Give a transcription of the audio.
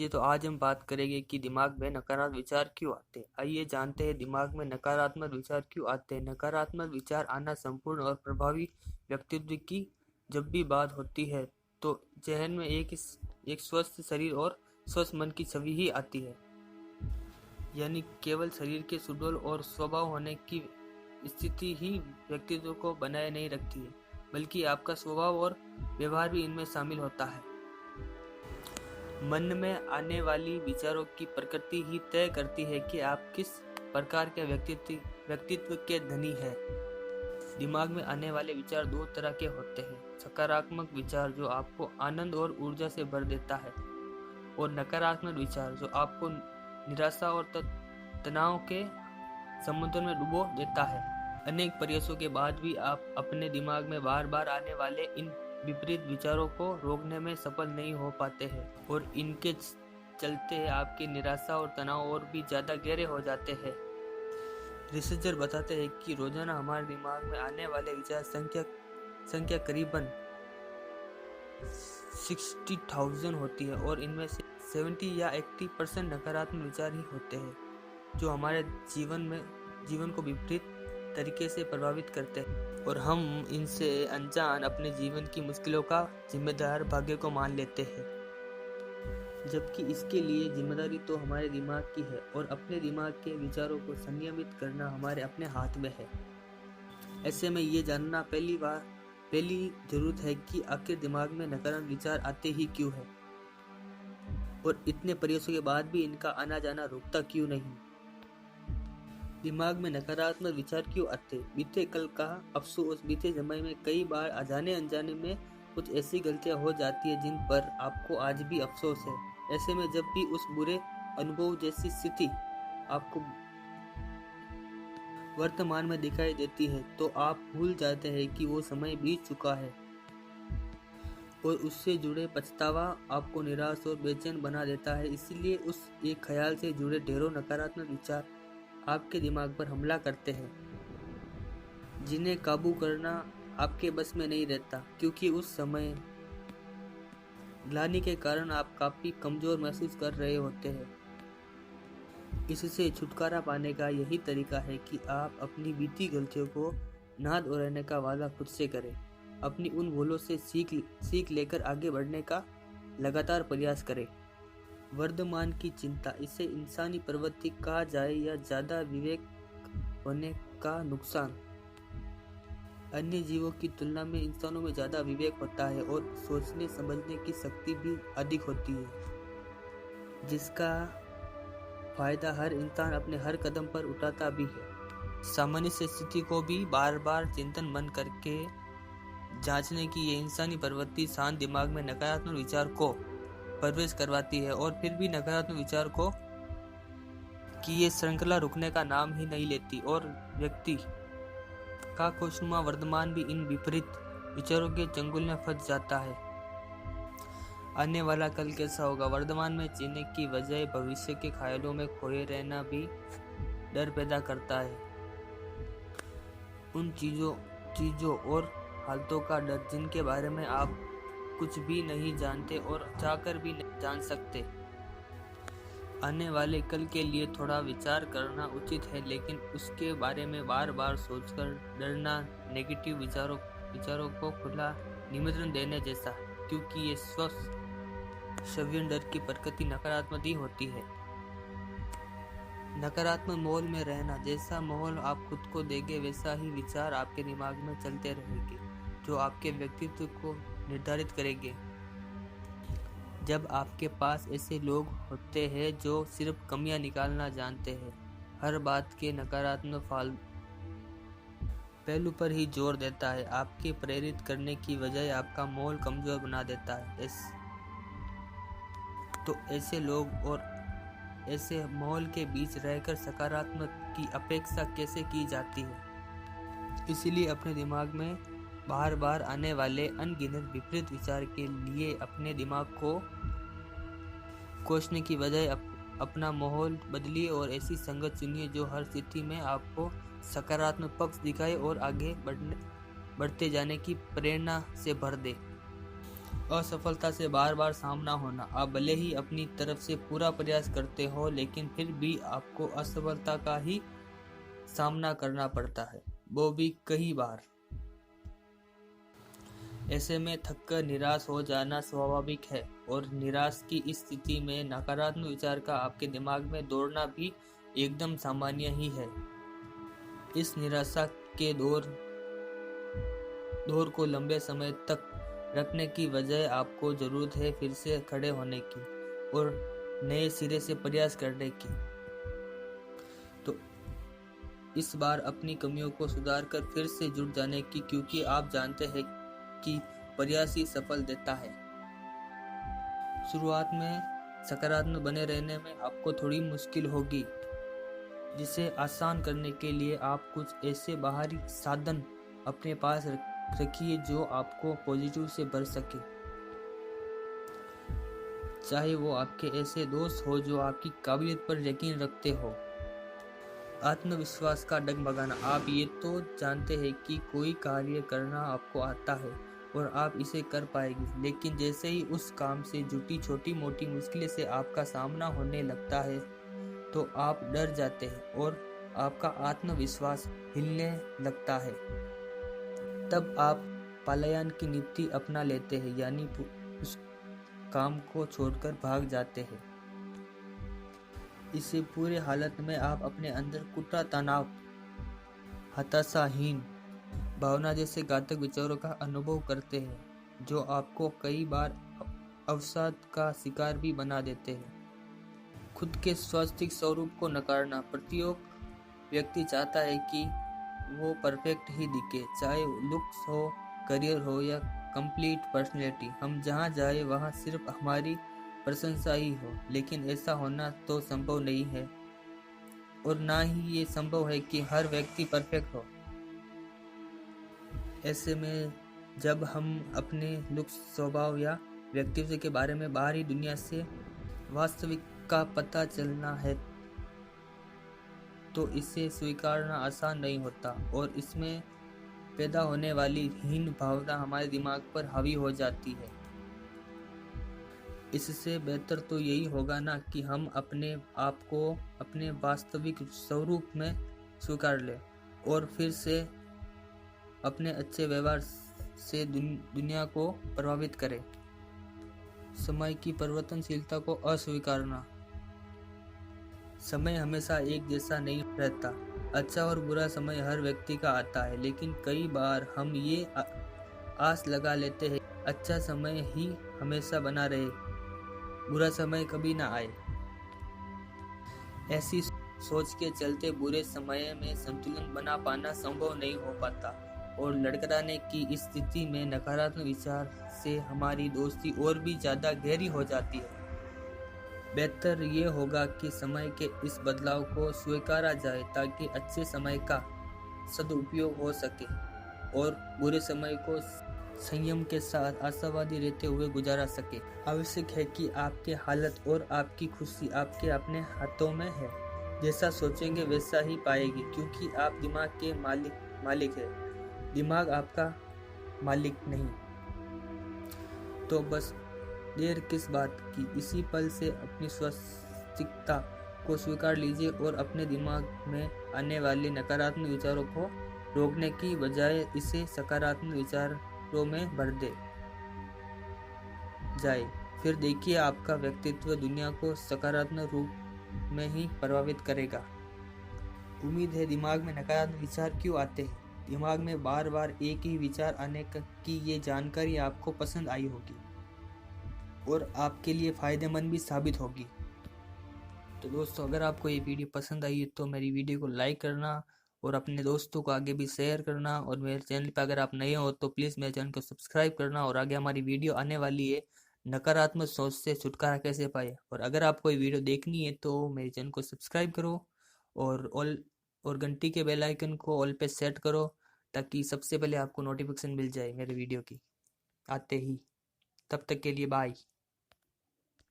जी, तो आज हम बात करेंगे कि दिमाग में नकारात्मक विचार क्यों आते हैं। आइए जानते हैं दिमाग में नकारात्मक विचार क्यों आते हैं। नकारात्मक विचार आना संपूर्ण और प्रभावी व्यक्तित्व की जब भी बात होती है तो जहन में एक स्वस्थ शरीर और स्वस्थ मन की छवि ही आती है। यानी केवल शरीर के सुडौल और स्वभाव होने की स्थिति ही व्यक्तित्व को बनाए नहीं रखती है, बल्कि आपका स्वभाव और व्यवहार भी इनमें शामिल होता है। मन में आने वाली विचारों की प्रकृति ही तय करती है कि आप किस प्रकार के व्यक्तित्व के धनी हैं। दिमाग में आने वाले विचार दो तरह के होते हैं। सकारात्मक विचार जो आपको आनंद और ऊर्जा से भर देता है, और नकारात्मक विचार जो आपको निराशा और तनाव के समुद्र में डुबो देता है। अनेक प्रयासों के बाद भी आप अपने दिमाग में बार बार आने वाले इन विपरीत विचारों को रोकने में सफल नहीं हो पाते हैं, और इनके चलते आपकी निराशा और तनाव और भी ज्यादा गहरे हो जाते हैं। रिसर्चर बताते हैं कि रोजाना हमारे दिमाग में आने वाले विचार संख्या करीबन 60,000 होती है, और इनमें से 70 या 80% नकारात्मक विचार ही होते हैं जो हमारे जीवन को विपरीत तरीके से प्रभावित करते हैं, और हम इनसे अनजान अपने जीवन की मुश्किलों का जिम्मेदार भाग्य को मान लेते हैं, जबकि इसके लिए जिम्मेदारी तो हमारे दिमाग की है, और अपने दिमाग के विचारों को संयमित करना हमारे अपने हाथ में है। ऐसे में ये जानना पहली जरूरत है कि आखिर दिमाग में नकारात्मक विचार आते ही क्यों है, और इतने प्रयासों के बाद भी इनका आना जाना रुकता क्यों नहीं। दिमाग में नकारात्मक विचार क्यों आते? बीते कल का अफसोस। बीते समय में कई बार अजाने अनजाने में कुछ ऐसी गलतियां हो जाती है जिन पर आपको आज भी अफसोस है। ऐसे में जब भी उस बुरे अनुभव जैसी स्थिति आपको वर्तमान में दिखाई देती है तो आप भूल जाते हैं कि वो समय बीत चुका है, और उससे जुड़े पछतावा आपको निराश और बेचैन बना देता है। इसीलिए उस एक ख्याल से जुड़े ढेरों नकारात्मक विचार आपके दिमाग पर हमला करते हैं, जिन्हें काबू करना आपके बस में नहीं रहता, क्योंकि उस समय ग्लानि के कारण आप काफी कमजोर महसूस कर रहे होते हैं। इससे छुटकारा पाने का यही तरीका है कि आप अपनी बीती गलतियों को ना दोहराने का वादा खुद से करें। अपनी उन भूलों से सीख लेकर आगे बढ़ने का लगातार प्रयास करें। वर्तमान की चिंता, इसे इंसानी प्रवृत्ति कहा जाए या ज्यादा विवेक होने का नुकसान। अन्य जीवों की तुलना में इंसानों में ज्यादा विवेक होता है, और सोचने समझने की शक्ति भी अधिक होती है, जिसका फायदा हर इंसान अपने हर कदम पर उठाता भी है। सामान्य स्थिति को भी बार बार चिंतन बंद करके जांचने की ये इंसानी प्रवृत्ति शांत दिमाग में नकारात्मक विचार को प्रवेश करवाती है, और फिर भी नकारात्मक विचार की ये श्रृंखला रुकने का नाम ही नहीं लेती, और व्यक्ति का खुशनुमा वर्तमान भी इन विपरीत विचारों के चंगुल में फंस जाता है। आने वाला कल कैसा होगा? वर्तमान में जीने की बजाय भविष्य के ख्यालों में खोए रहना भी डर पैदा करता है। उन चीजों और हालतों का डर जिनके बारे में आप कुछ भी नहीं जानते और चाहकर भी नहीं जान सकते। आने वाले कल के लिए थोड़ा विचार करना उचित है, लेकिन उसके बारे में बार बार सोचकर डरना नेगेटिव विचारों को खुला निमंत्रण देने जैसा, क्योंकि ये स्वयं डर की प्रकृति नकारात्मक ही होती है। नकारात्मक माहौल में रहना, जैसा माहौल आप खुद को देंगे वैसा ही विचार आपके दिमाग में चलते रहेंगे, जो आपके व्यक्तित्व को निर्धारित करेंगे। जब आपके पास ऐसे लोग होते हैं जो सिर्फ कमियां निकालना जानते हैं, हर बात के नकारात्मक पहलू पर ही जोर देता है, आपके प्रेरित करने की बजाय आपका माहौल कमजोर बना देता है। तो ऐसे लोग और ऐसे माहौल के बीच रहकर सकारात्मक की अपेक्षा कैसे की जाती है? इसलिए अपने दिमाग में बार बार आने वाले अनगिनत विपरीत विचार के लिए अपने दिमाग को कोसने की बजाय अपना माहौल बदलिए, और ऐसी संगत चुनिए जो हर स्थिति में आपको सकारात्मक पक्ष दिखाए और आगे बढ़ते जाने की प्रेरणा से भर दे। असफलता से बार बार सामना होना। आप भले ही अपनी तरफ से पूरा प्रयास करते हो, लेकिन फिर भी आपको असफलता का ही सामना करना पड़ता है, वो भी कई बार। ऐसे में थककर निराश हो जाना स्वाभाविक है, और निराश की इस स्थिति में नकारात्मक विचार का आपके दिमाग में दौड़ना भी एकदम सामान्य ही है। इस निराशा के दौर को लंबे समय तक रखने की बजाय आपको जरूरत है फिर से खड़े होने की और नए सिरे से प्रयास करने की। तो इस बार अपनी कमियों को सुधार कर फिर से जुट जाने की, क्योंकि आप जानते हैं कि प्रयास ही सफल देता है। शुरुआत में सकारात्मक बने रहने में आपको थोड़ी मुश्किल होगी, जिसे आसान करने के लिए आप कुछ ऐसे बाहरी साधन अपने पास रखिए जो आपको पॉजिटिव से भर सके। चाहे वो आपके ऐसे दोस्त हो जो आपकी काबिलियत पर यकीन रखते हो। आत्मविश्वास का डगमगाना। आप ये तो जानते हैं कि कोई कार्य करना आपको आता है और आप इसे कर पाएंगे, लेकिन जैसे ही उस काम से जुटी छोटी मोटी मुश्किलें से आपका सामना होने लगता है तो आप डर जाते हैं और आपका आत्मविश्वास हिलने लगता है। तब आप पलायन की नीति अपना लेते हैं, यानी उस काम को छोड़कर भाग जाते हैं। इसी पूरे हालत में आप अपने अंदर कुटा तनाव, हताशाहीन भावना जैसे घातक विचारों का अनुभव करते हैं, जो आपको कई बार अवसाद का शिकार भी बना देते हैं। खुद के स्वास्थ्यिक स्वरूप को नकारना। प्रत्येक व्यक्ति चाहता है कि वो परफेक्ट ही दिखे, चाहे लुक्स हो, करियर हो या कंप्लीट पर्सनैलिटी। हम जहाँ जाए वहाँ सिर्फ हमारी प्रशंसा ही हो, लेकिन ऐसा होना तो संभव नहीं है, और ना ही ये संभव है कि हर व्यक्ति परफेक्ट हो। ऐसे में जब हम अपने लुक्स, स्वभाव या व्यक्तित्व के बारे में बाहरी दुनिया से वास्तविक का पता चलना है, तो इसे स्वीकारना आसान नहीं होता, और इसमें पैदा होने वाली हीन भावना हमारे दिमाग पर हावी हो जाती है। इससे बेहतर तो यही होगा ना कि हम अपने आप को अपने वास्तविक स्वरूप में स्वीकार लें और फिर से अपने अच्छे व्यवहार से दुनिया को प्रभावित करें। समय की परिवर्तनशीलता को अस्वीकारना। समय हमेशा एक जैसा नहीं रहता। अच्छा और बुरा समय हर व्यक्ति का आता है, लेकिन कई बार हम ये आस लगा लेते हैं अच्छा समय ही हमेशा बना रहे, बुरा समय कभी ना आए। ऐसी सोच के चलते बुरे समय में संतुलन बना पाना संभव नहीं हो पाता, और लड़खड़ाने की स्थिति में नकारात्मक विचार से हमारी दोस्ती और भी ज्यादा गहरी हो जाती है। बेहतर ये होगा कि समय के इस बदलाव को स्वीकारा जाए, ताकि अच्छे समय का सदुपयोग हो सके और बुरे समय को संयम के साथ आशावादी रहते हुए गुजारा सके। आवश्यक है कि आपकी हालत और आपकी खुशी आपके अपने हाथों में है। जैसा सोचेंगे वैसा ही पाएंगे, क्योंकि आप दिमाग के मालिक है, दिमाग आपका मालिक नहीं। तो बस देर किस बात की, इसी पल से अपनी स्वास्थ्यिकता को स्वीकार लीजिए और अपने दिमाग में आने वाले नकारात्मक विचारों को रोकने की बजाय इसे सकारात्मक विचारों में भर दे जाए। फिर देखिए आपका व्यक्तित्व दुनिया को सकारात्मक रूप में ही प्रभावित करेगा। उम्मीद है दिमाग में नकारात्मक विचार क्यों आते हैं, दिमाग में बार बार एक ही विचार आने की ये जानकारी आपको पसंद आई होगी और आपके लिए फ़ायदेमंद भी साबित होगी। तो दोस्तों, अगर आपको ये वीडियो पसंद आई है तो मेरी वीडियो को लाइक करना और अपने दोस्तों को आगे भी शेयर करना, और मेरे चैनल पर अगर आप नए हो तो प्लीज़ मेरे चैनल को सब्सक्राइब करना। और आगे हमारी वीडियो आने वाली है, नकारात्मक सोच से छुटकारा कैसे पाए। और अगर आपको ये वीडियो देखनी है तो मेरे चैनल को सब्सक्राइब करो और घंटी के बेल आइकन को ऑल पे सेट करो, ताकि सबसे पहले आपको नोटिफिकेशन मिल जाए मेरे वीडियो की आते ही। तब तक के लिए बाय।